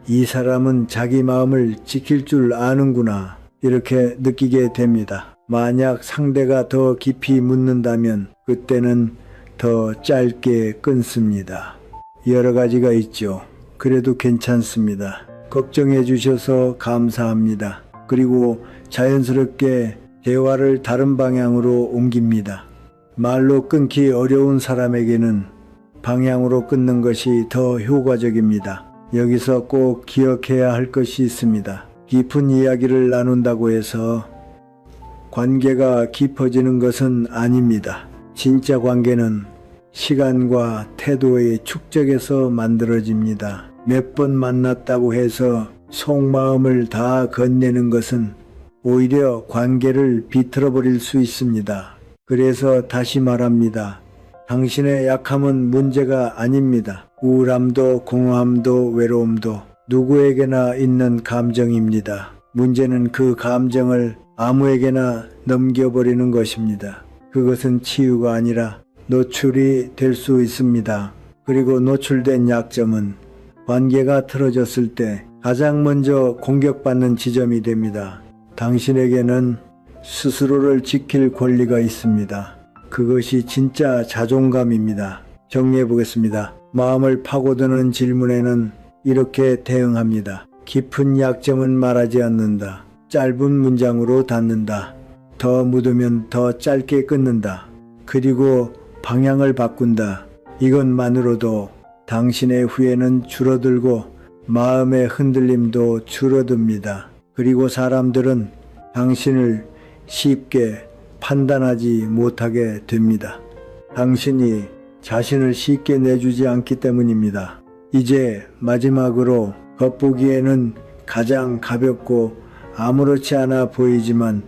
이 사람은 자기 마음을 지킬 줄 아는구나, 이렇게 느끼게 됩니다. 만약 상대가 더 깊이 묻는다면 그때는 더 짧게 끊습니다. 여러 가지가 있죠. 그래도 괜찮습니다. 걱정해 주셔서 감사합니다. 그리고 자연스럽게 대화를 다른 방향으로 옮깁니다. 말로 끊기 어려운 사람에게는 방향으로 끊는 것이 더 효과적입니다. 여기서 꼭 기억해야 할 것이 있습니다. 깊은 이야기를 나눈다고 해서 관계가 깊어지는 것은 아닙니다. 진짜 관계는 시간과 태도의 축적에서 만들어집니다. 몇 번 만났다고 해서 속마음을 다 건네는 것은 오히려 관계를 비틀어버릴 수 있습니다. 그래서 다시 말합니다. 당신의 약함은 문제가 아닙니다. 우울함도 공허함도 외로움도 누구에게나 있는 감정입니다. 문제는 그 감정을 아무에게나 넘겨버리는 것입니다. 그것은 치유가 아니라 노출이 될 수 있습니다. 그리고 노출된 약점은 관계가 틀어졌을 때 가장 먼저 공격받는 지점이 됩니다. 당신에게는 스스로를 지킬 권리가 있습니다. 그것이 진짜 자존감입니다. 정리해 보겠습니다. 마음을 파고드는 질문에는 이렇게 대응합니다. 깊은 약점은 말하지 않는다. 짧은 문장으로 닫는다. 더 묻으면 더 짧게 끊는다. 그리고 방향을 바꾼다. 이것만으로도 당신의 후회는 줄어들고 마음의 흔들림도 줄어듭니다. 그리고 사람들은 당신을 쉽게 판단하지 못하게 됩니다. 당신이 자신을 쉽게 내주지 않기 때문입니다. 이제 마지막으로 겉보기에는 가장 가볍고 아무렇지 않아 보이지만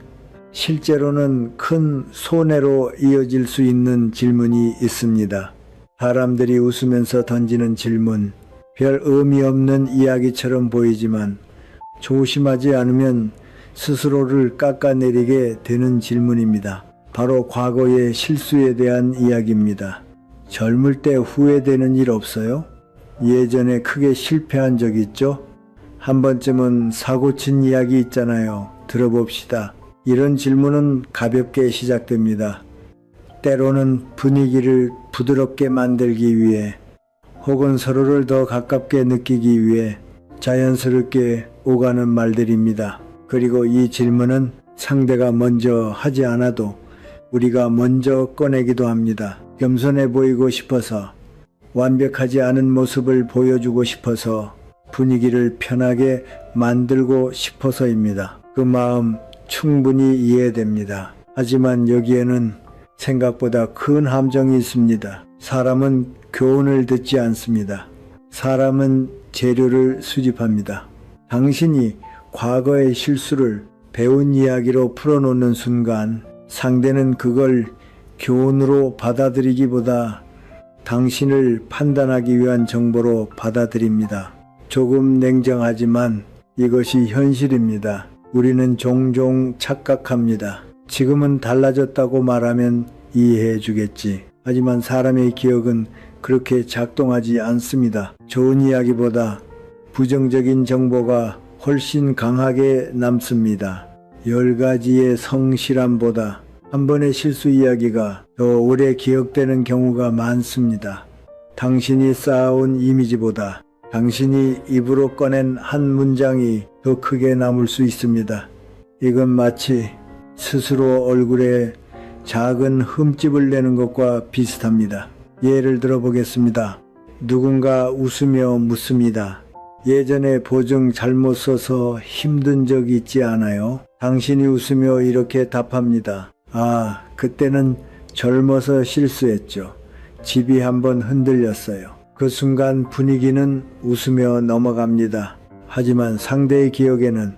실제로는 큰 손해로 이어질 수 있는 질문이 있습니다. 사람들이 웃으면서 던지는 질문, 별 의미 없는 이야기처럼 보이지만 조심하지 않으면 스스로를 깎아내리게 되는 질문입니다. 바로 과거의 실수에 대한 이야기입니다. 젊을 때 후회되는 일 없어요? 예전에 크게 실패한 적 있죠? 한 번쯤은 사고친 이야기 있잖아요. 들어봅시다. 이런 질문은 가볍게 시작됩니다. 때로는 분위기를 부드럽게 만들기 위해 혹은 서로를 더 가깝게 느끼기 위해 자연스럽게 오가는 말들입니다. 그리고 이 질문은 상대가 먼저 하지 않아도 우리가 먼저 꺼내기도 합니다. 겸손해 보이고 싶어서, 완벽하지 않은 모습을 보여주고 싶어서, 분위기를 편하게 만들고 싶어서입니다. 그 마음 충분히 이해됩니다. 하지만 여기에는 생각보다 큰 함정이 있습니다. 사람은 교훈을 듣지 않습니다. 사람은 재료를 수집합니다. 당신이 과거의 실수를 배운 이야기로 풀어놓는 순간 상대는 그걸 교훈으로 받아들이기보다 당신을 판단하기 위한 정보로 받아들입니다. 조금 냉정하지만 이것이 현실입니다. 우리는 종종 착각합니다. 지금은 달라졌다고 말하면 이해해 주겠지. 하지만 사람의 기억은 그렇게 작동하지 않습니다. 좋은 이야기보다 부정적인 정보가 훨씬 강하게 남습니다. 10가지의 성실함보다 한 번의 실수 이야기가 더 오래 기억되는 경우가 많습니다. 당신이 쌓아온 이미지보다 당신이 입으로 꺼낸 한 문장이 더 크게 남을 수 있습니다. 이건 마치 스스로 얼굴에 작은 흠집을 내는 것과 비슷합니다. 예를 들어 보겠습니다. 누군가 웃으며 묻습니다. 예전에 보증 잘못 써서 힘든 적 있지 않아요? 당신이 웃으며 이렇게 답합니다. 아, 그때는 젊어서 실수했죠. 집이 한번 흔들렸어요. 그 순간 분위기는 웃으며 넘어갑니다. 하지만 상대의 기억에는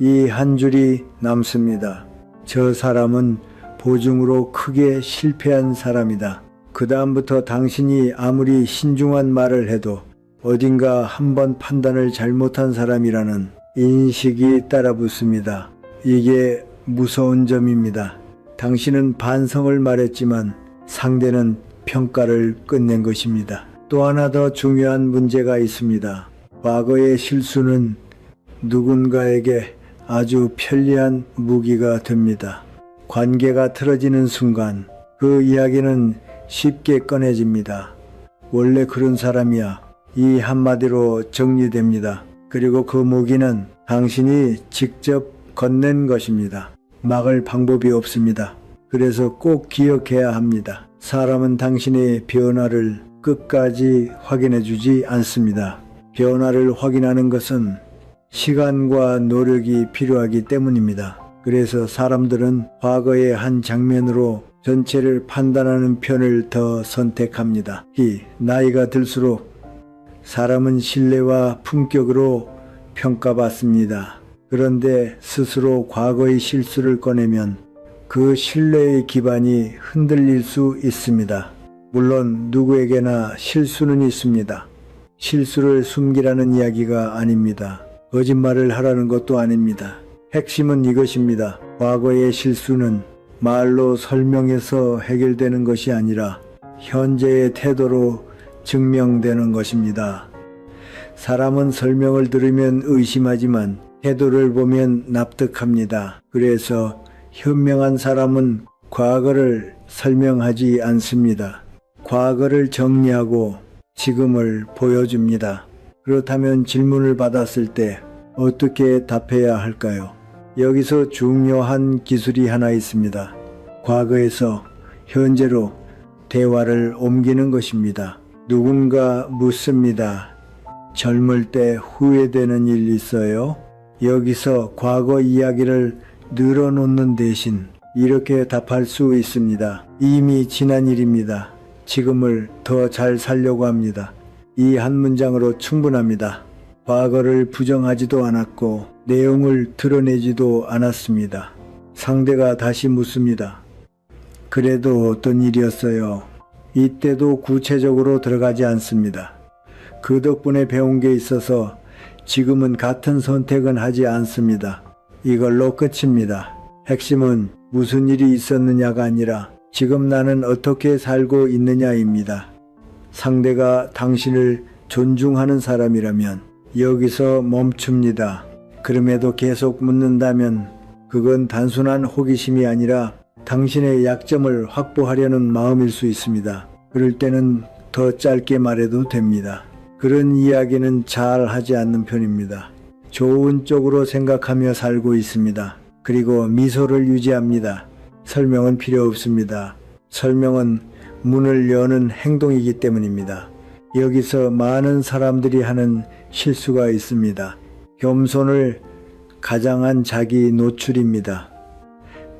이 한 줄이 남습니다. 저 사람은 보증으로 크게 실패한 사람이다. 그 다음부터 당신이 아무리 신중한 말을 해도 어딘가 한번 판단을 잘못한 사람이라는 인식이 따라붙습니다. 이게 무서운 점입니다. 당신은 반성을 말했지만 상대는 평가를 끝낸 것입니다. 또 하나 더 중요한 문제가 있습니다. 과거의 실수는 누군가에게 아주 편리한 무기가 됩니다. 관계가 틀어지는 순간 그 이야기는 쉽게 꺼내집니다. 원래 그런 사람이야. 이 한마디로 정리됩니다. 그리고 그 무기는 당신이 직접 건넨 것입니다. 막을 방법이 없습니다. 그래서 꼭 기억해야 합니다. 사람은 당신의 변화를 끝까지 확인해 주지 않습니다. 변화를 확인하는 것은 시간과 노력이 필요하기 때문입니다. 그래서 사람들은 과거의 한 장면으로 전체를 판단하는 편을 더 선택합니다. 나이가 들수록 사람은 신뢰와 품격으로 평가받습니다. 그런데 스스로 과거의 실수를 꺼내면 그 신뢰의 기반이 흔들릴 수 있습니다. 물론 누구에게나 실수는 있습니다. 실수를 숨기라는 이야기가 아닙니다. 거짓말을 하라는 것도 아닙니다. 핵심은 이것입니다. 과거의 실수는 말로 설명해서 해결되는 것이 아니라 현재의 태도로 증명되는 것입니다. 사람은 설명을 들으면 의심하지만 태도를 보면 납득합니다. 그래서 현명한 사람은 과거를 설명하지 않습니다. 과거를 정리하고 지금을 보여줍니다. 그렇다면 질문을 받았을 때 어떻게 답해야 할까요? 여기서 중요한 기술이 하나 있습니다. 과거에서 현재로 대화를 옮기는 것입니다. 누군가 묻습니다. 젊을 때 후회되는 일 있어요? 여기서 과거 이야기를 늘어놓는 대신 이렇게 답할 수 있습니다. 이미 지난 일입니다. 지금을 더 잘 살려고 합니다. 이 한 문장으로 충분합니다. 과거를 부정하지도 않았고 내용을 드러내지도 않았습니다. 상대가 다시 묻습니다. 그래도 어떤 일이었어요? 이때도 구체적으로 들어가지 않습니다. 그 덕분에 배운 게 있어서 지금은 같은 선택은 하지 않습니다. 이걸로 끝입니다. 핵심은 무슨 일이 있었느냐가 아니라 지금 나는 어떻게 살고 있느냐입니다. 상대가 당신을 존중하는 사람이라면 여기서 멈춥니다. 그럼에도 계속 묻는다면 그건 단순한 호기심이 아니라 당신의 약점을 확보하려는 마음일 수 있습니다. 그럴 때는 더 짧게 말해도 됩니다. 그런 이야기는 잘 하지 않는 편입니다. 좋은 쪽으로 생각하며 살고 있습니다. 그리고 미소를 유지합니다. 설명은 필요 없습니다. 설명은 문을 여는 행동이기 때문입니다. 여기서 많은 사람들이 하는 실수가 있습니다. 겸손을 가장한 자기 노출입니다.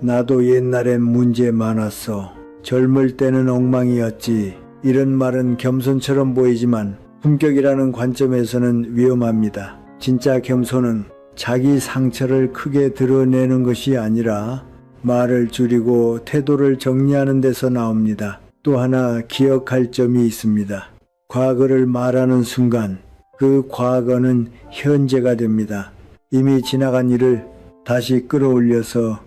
나도 옛날엔 문제 많았어. 젊을 때는 엉망이었지. 이런 말은 겸손처럼 보이지만 품격이라는 관점에서는 위험합니다. 진짜 겸손은 자기 상처를 크게 드러내는 것이 아니라 말을 줄이고 태도를 정리하는 데서 나옵니다. 또 하나 기억할 점이 있습니다. 과거를 말하는 순간 그 과거는 현재가 됩니다. 이미 지나간 일을 다시 끌어올려서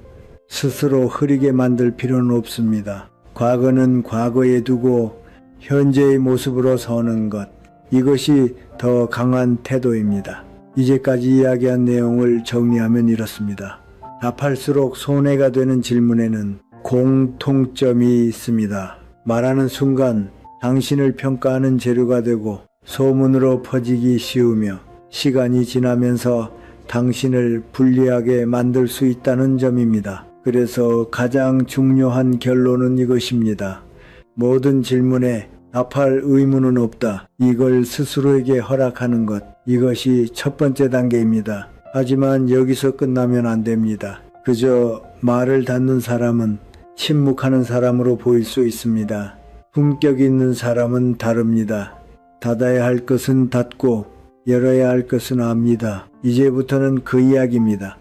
스스로 흐리게 만들 필요는 없습니다. 과거는 과거에 두고 현재의 모습으로 서는 것, 이것이 더 강한 태도입니다. 이제까지 이야기한 내용을 정리하면 이렇습니다. 답할수록 손해가 되는 질문에는 공통점이 있습니다. 말하는 순간 당신을 평가하는 재료가 되고 소문으로 퍼지기 쉬우며 시간이 지나면서 당신을 불리하게 만들 수 있다는 점입니다. 그래서 가장 중요한 결론은 이것입니다. 모든 질문에 답할 의무는 없다. 이걸 스스로에게 허락하는 것, 이것이 첫 번째 단계입니다. 하지만 여기서 끝나면 안 됩니다. 그저 말을 닫는 사람은 침묵하는 사람으로 보일 수 있습니다. 품격 있는 사람은 다릅니다. 닫아야 할 것은 닫고 열어야 할 것은 압니다. 이제부터는 그 이야기입니다.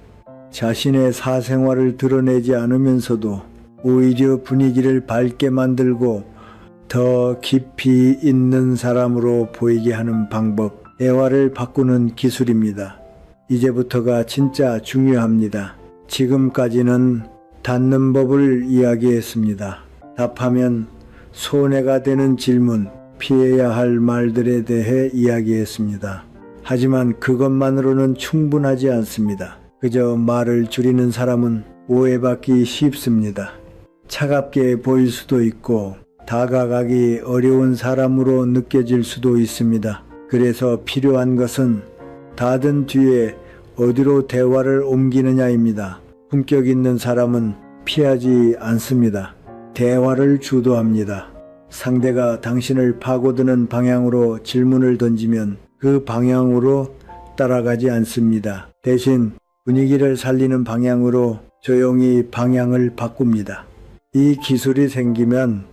자신의 사생활을 드러내지 않으면서도 오히려 분위기를 밝게 만들고 더 깊이 있는 사람으로 보이게 하는 방법, 애화를 바꾸는 기술입니다. 이제부터가 진짜 중요합니다. 지금까지는 닫는 법을 이야기했습니다. 답하면 손해가 되는 질문, 피해야 할 말들에 대해 이야기했습니다. 하지만 그것만으로는 충분하지 않습니다. 그저 말을 줄이는 사람은 오해받기 쉽습니다. 차갑게 보일 수도 있고 다가가기 어려운 사람으로 느껴질 수도 있습니다. 그래서 필요한 것은 닫은 뒤에 어디로 대화를 옮기느냐입니다. 품격 있는 사람은 피하지 않습니다. 대화를 주도합니다. 상대가 당신을 파고드는 방향으로 질문을 던지면 그 방향으로 따라가지 않습니다. 대신 분위기를 살리는 방향으로 조용히 방향을 바꿉니다. 이 기술이 생기면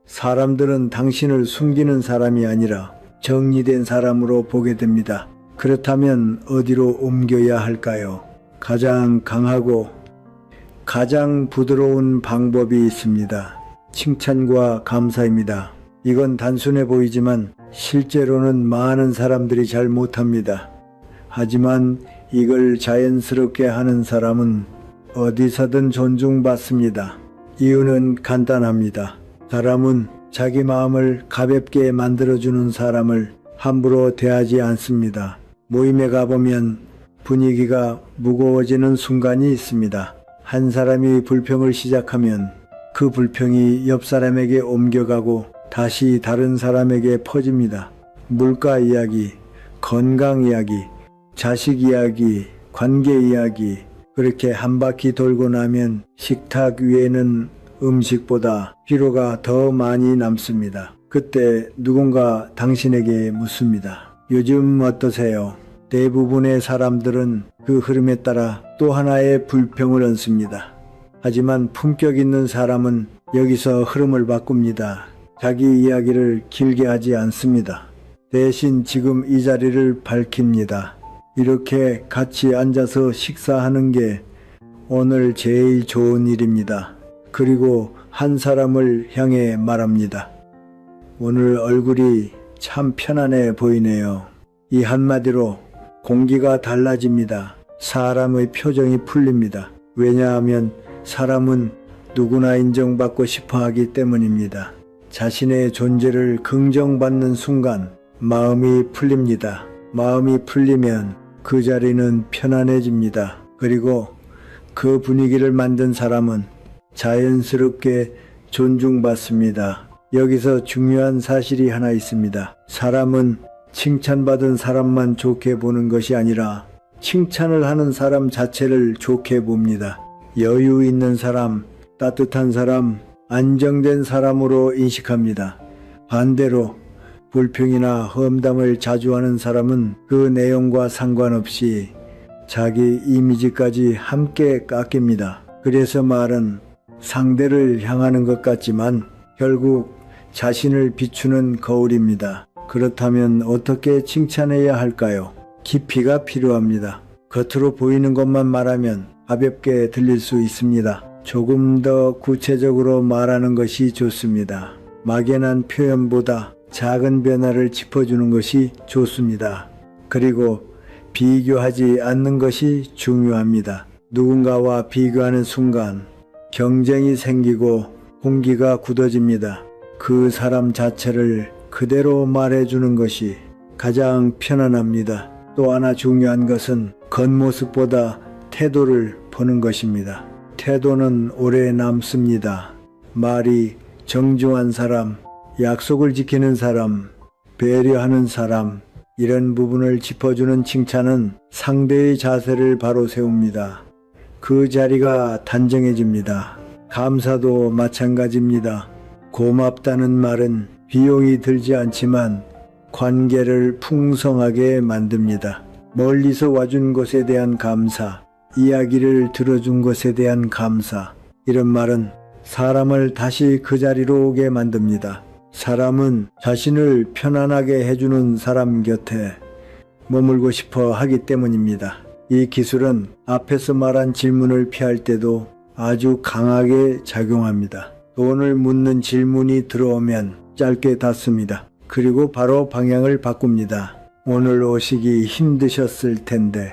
사람들은 당신을 숨기는 사람이 아니라 정리된 사람으로 보게 됩니다. 그렇다면 어디로 옮겨야 할까요? 가장 강하고 가장 부드러운 방법이 있습니다. 칭찬과 감사입니다. 이건 단순해 보이지만 실제로는 많은 사람들이 잘 못합니다. 하지만 이걸 자연스럽게 하는 사람은 어디서든 존중받습니다. 이유는 간단합니다. 사람은 자기 마음을 가볍게 만들어주는 사람을 함부로 대하지 않습니다. 모임에 가보면 분위기가 무거워지는 순간이 있습니다. 한 사람이 불평을 시작하면 그 불평이 옆 사람에게 옮겨가고 다시 다른 사람에게 퍼집니다. 물가 이야기, 건강 이야기, 자식 이야기, 관계 이야기, 그렇게 한 바퀴 돌고 나면 식탁 위에는 음식보다 피로가 더 많이 남습니다. 그때 누군가 당신에게 묻습니다. 요즘 어떠세요? 대부분의 사람들은 그 흐름에 따라 또 하나의 불평을 얹습니다. 하지만 품격 있는 사람은 여기서 흐름을 바꿉니다. 자기 이야기를 길게 하지 않습니다. 대신 지금 이 자리를 밝힙니다. 이렇게 같이 앉아서 식사하는 게 오늘 제일 좋은 일입니다. 그리고 한 사람을 향해 말합니다. 오늘 얼굴이 참 편안해 보이네요. 이 한마디로 공기가 달라집니다. 사람의 표정이 풀립니다. 왜냐하면 사람은 누구나 인정받고 싶어 하기 때문입니다. 자신의 존재를 긍정받는 순간 마음이 풀립니다. 마음이 풀리면 그 자리는 편안해집니다. 그리고 그 분위기를 만든 사람은 자연스럽게 존중받습니다. 여기서 중요한 사실이 하나 있습니다. 사람은 칭찬받은 사람만 좋게 보는 것이 아니라 칭찬을 하는 사람 자체를 좋게 봅니다. 여유 있는 사람, 따뜻한 사람, 안정된 사람으로 인식합니다. 반대로 불평이나 험담을 자주 하는 사람은 그 내용과 상관없이 자기 이미지까지 함께 깎입니다. 그래서 말은 상대를 향하는 것 같지만 결국 자신을 비추는 거울입니다. 그렇다면 어떻게 칭찬해야 할까요? 깊이가 필요합니다. 겉으로 보이는 것만 말하면 가볍게 들릴 수 있습니다. 조금 더 구체적으로 말하는 것이 좋습니다. 막연한 표현보다 작은 변화를 짚어주는 것이 좋습니다. 그리고 비교하지 않는 것이 중요합니다. 누군가와 비교하는 순간 경쟁이 생기고 공기가 굳어집니다. 그 사람 자체를 그대로 말해주는 것이 가장 편안합니다. 또 하나 중요한 것은 겉모습보다 태도를 보는 것입니다. 태도는 오래 남습니다. 말이 정중한 사람, 약속을 지키는 사람, 배려하는 사람, 이런 부분을 짚어주는 칭찬은 상대의 자세를 바로 세웁니다. 그 자리가 단정해집니다. 감사도 마찬가지입니다. 고맙다는 말은 비용이 들지 않지만 관계를 풍성하게 만듭니다. 멀리서 와준 것에 대한 감사, 이야기를 들어준 것에 대한 감사, 이런 말은 사람을 다시 그 자리로 오게 만듭니다. 사람은 자신을 편안하게 해주는 사람 곁에 머물고 싶어 하기 때문입니다. 이 기술은 앞에서 말한 질문을 피할 때도 아주 강하게 작용합니다. 돈을 묻는 질문이 들어오면 짧게 닫습니다. 그리고 바로 방향을 바꿉니다. 오늘 오시기 힘드셨을 텐데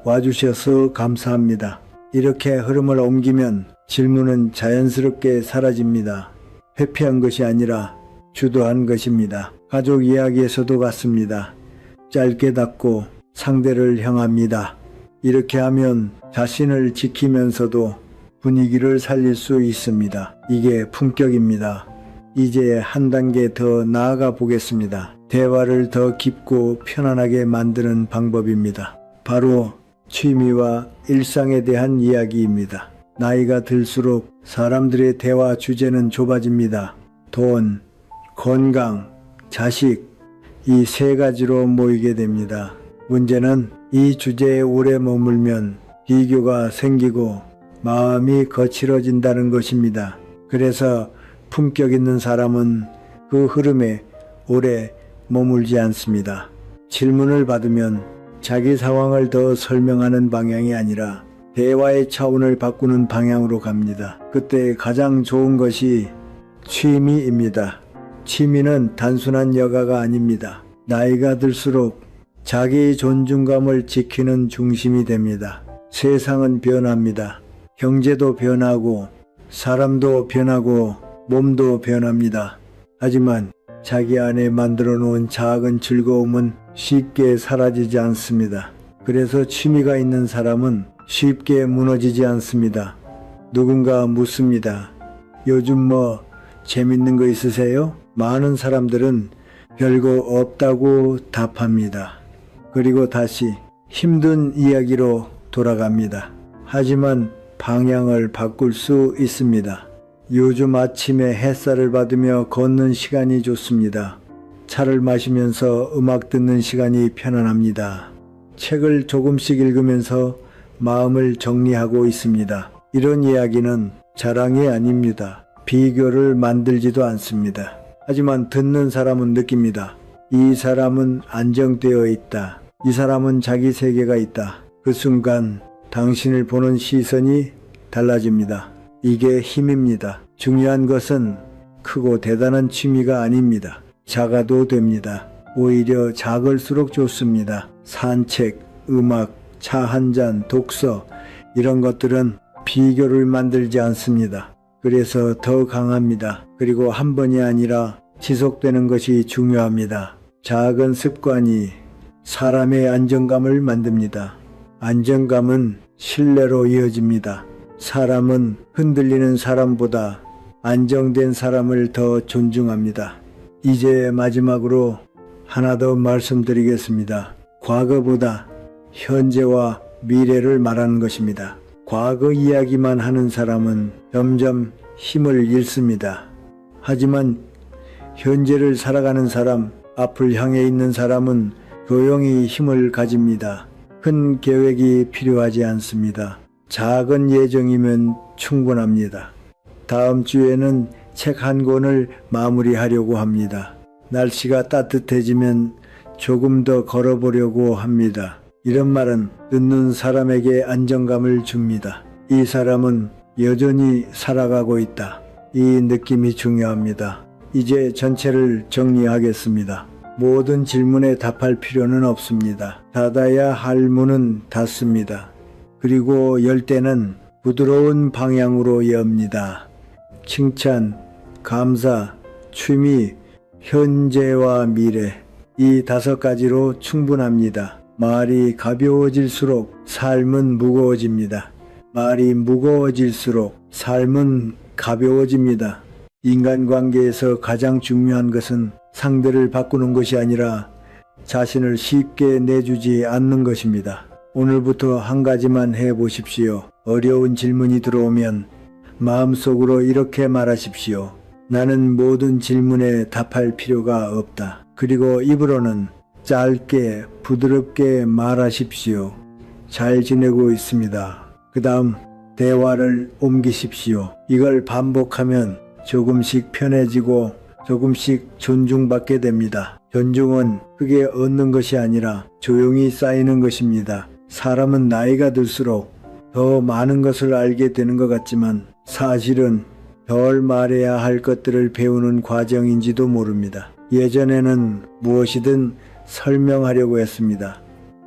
와주셔서 감사합니다. 이렇게 흐름을 옮기면 질문은 자연스럽게 사라집니다. 회피한 것이 아니라 주도한 것입니다. 가족 이야기에서도 같습니다. 짧게 닫고 상대를 향합니다. 이렇게 하면 자신을 지키면서도 분위기를 살릴 수 있습니다. 이게 품격입니다. 이제 한 단계 더 나아가 보겠습니다. 대화를 더 깊고 편안하게 만드는 방법입니다. 바로 취미와 일상에 대한 이야기입니다. 나이가 들수록 사람들의 대화 주제는 좁아집니다. 돈, 건강, 자식, 이 세 가지로 모이게 됩니다. 문제는 이 주제에 오래 머물면 비교가 생기고 마음이 거칠어진다는 것입니다. 그래서 품격 있는 사람은 그 흐름에 오래 머물지 않습니다. 질문을 받으면 자기 상황을 더 설명하는 방향이 아니라 대화의 차원을 바꾸는 방향으로 갑니다. 그때 가장 좋은 것이 취미입니다. 취미는 단순한 여가가 아닙니다. 나이가 들수록 자기 존중감을 지키는 중심이 됩니다. 세상은 변합니다. 경제도 변하고 사람도 변하고 몸도 변합니다. 하지만 자기 안에 만들어 놓은 작은 즐거움은 쉽게 사라지지 않습니다. 그래서 취미가 있는 사람은 쉽게 무너지지 않습니다. 누군가 묻습니다. 요즘 뭐 재밌는 거 있으세요? 많은 사람들은 별거 없다고 답합니다. 그리고 다시 힘든 이야기로 돌아갑니다. 하지만 방향을 바꿀 수 있습니다. 요즘 아침에 햇살을 받으며 걷는 시간이 좋습니다. 차를 마시면서 음악 듣는 시간이 편안합니다. 책을 조금씩 읽으면서 마음을 정리하고 있습니다. 이런 이야기는 자랑이 아닙니다. 비교를 만들지도 않습니다. 하지만 듣는 사람은 느낍니다. 이 사람은 안정되어 있다. 이 사람은 자기 세계가 있다. 그 순간 당신을 보는 시선이 달라집니다. 이게 힘입니다. 중요한 것은 크고 대단한 취미가 아닙니다. 작아도 됩니다. 오히려 작을수록 좋습니다. 산책, 음악, 차 한 잔, 독서 이런 것들은 비교를 만들지 않습니다. 그래서 더 강합니다. 그리고 한 번이 아니라 지속되는 것이 중요합니다. 작은 습관이 사람의 안정감을 만듭니다. 안정감은 신뢰로 이어집니다. 사람은 흔들리는 사람보다 안정된 사람을 더 존중합니다. 이제 마지막으로 하나 더 말씀드리겠습니다. 과거보다 현재와 미래를 말하는 것입니다. 과거 이야기만 하는 사람은 점점 힘을 잃습니다. 하지만 현재를 살아가는 사람, 앞을 향해 있는 사람은 조용히 힘을 가집니다. 큰 계획이 필요하지 않습니다. 작은 예정이면 충분합니다. 다음 주에는 책 한 권을 마무리하려고 합니다. 날씨가 따뜻해지면 조금 더 걸어보려고 합니다. 이런 말은 듣는 사람에게 안정감을 줍니다. 이 사람은 여전히 살아가고 있다. 이 느낌이 중요합니다. 이제 전체를 정리하겠습니다. 모든 질문에 답할 필요는 없습니다. 닫아야 할 문은 닫습니다. 그리고 열 때는 부드러운 방향으로 엽니다. 칭찬, 감사, 취미, 현재와 미래 이 5가지로 충분합니다. 말이 가벼워질수록 삶은 무거워집니다. 말이 무거워질수록 삶은 가벼워집니다. 인간관계에서 가장 중요한 것은 상대를 바꾸는 것이 아니라 자신을 쉽게 내주지 않는 것입니다. 오늘부터 한 가지만 해보십시오. 어려운 질문이 들어오면 마음속으로 이렇게 말하십시오. 나는 모든 질문에 답할 필요가 없다. 그리고 입으로는 짧게 부드럽게 말하십시오. 잘 지내고 있습니다. 그 다음 대화를 옮기십시오. 이걸 반복하면 조금씩 편해지고 조금씩 존중받게 됩니다. 존중은 크게 얻는 것이 아니라 조용히 쌓이는 것입니다. 사람은 나이가 들수록 더 많은 것을 알게 되는 것 같지만 사실은 덜 말해야 할 것들을 배우는 과정인지도 모릅니다. 예전에는 무엇이든 설명하려고 했습니다.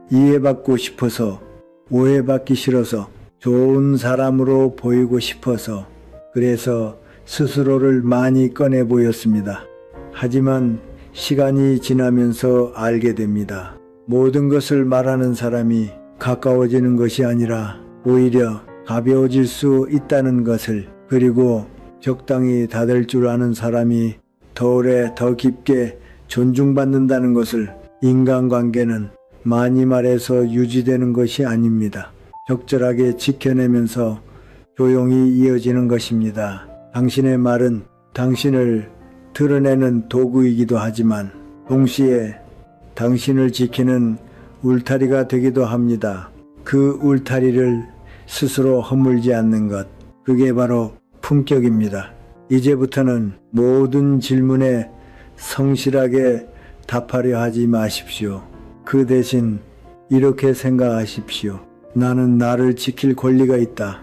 이해받고 싶어서, 오해받기 싫어서, 좋은 사람으로 보이고 싶어서, 그래서 스스로를 많이 꺼내 보였습니다. 하지만 시간이 지나면서 알게 됩니다. 모든 것을 말하는 사람이 가까워지는 것이 아니라 오히려 가벼워질 수 있다는 것을, 그리고 적당히 다될 줄 아는 사람이 더 오래 더 깊게 존중받는다는 것을, 인간관계는 많이 말해서 유지되는 것이 아닙니다. 적절하게 지켜내면서 조용히 이어지는 것입니다. 당신의 말은 당신을 드러내는 도구이기도 하지만 동시에 당신을 지키는 울타리가 되기도 합니다. 그 울타리를 스스로 허물지 않는 것, 그게 바로 품격입니다. 이제부터는 모든 질문에 성실하게 답하려 하지 마십시오. 그 대신 이렇게 생각하십시오. 나는 나를 지킬 권리가 있다.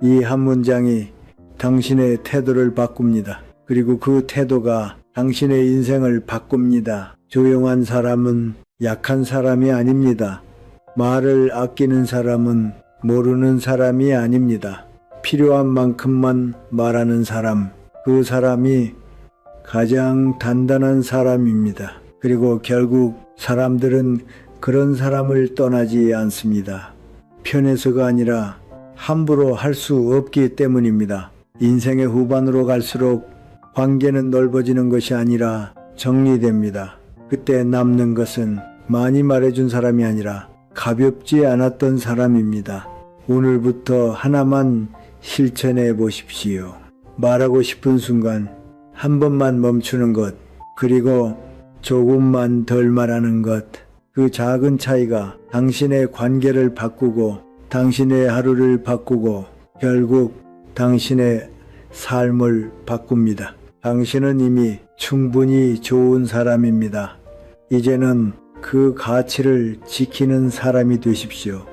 이 한 문장이 당신의 태도를 바꿉니다. 그리고 그 태도가 당신의 인생을 바꿉니다. 조용한 사람은 약한 사람이 아닙니다. 말을 아끼는 사람은 모르는 사람이 아닙니다. 필요한 만큼만 말하는 사람, 그 사람이 가장 단단한 사람입니다. 그리고 결국 사람들은 그런 사람을 떠나지 않습니다. 편해서가 아니라 함부로 할 수 없기 때문입니다. 인생의 후반으로 갈수록 관계는 넓어지는 것이 아니라 정리됩니다. 그때 남는 것은 많이 말해준 사람이 아니라 가볍지 않았던 사람입니다. 오늘부터 하나만 실천해 보십시오. 말하고 싶은 순간 한 번만 멈추는 것, 그리고 조금만 덜 말하는 것, 그 작은 차이가 당신의 관계를 바꾸고 당신의 하루를 바꾸고 결국 당신의 삶을 바꿉니다. 당신은 이미 충분히 좋은 사람입니다. 이제는 그 가치를 지키는 사람이 되십시오.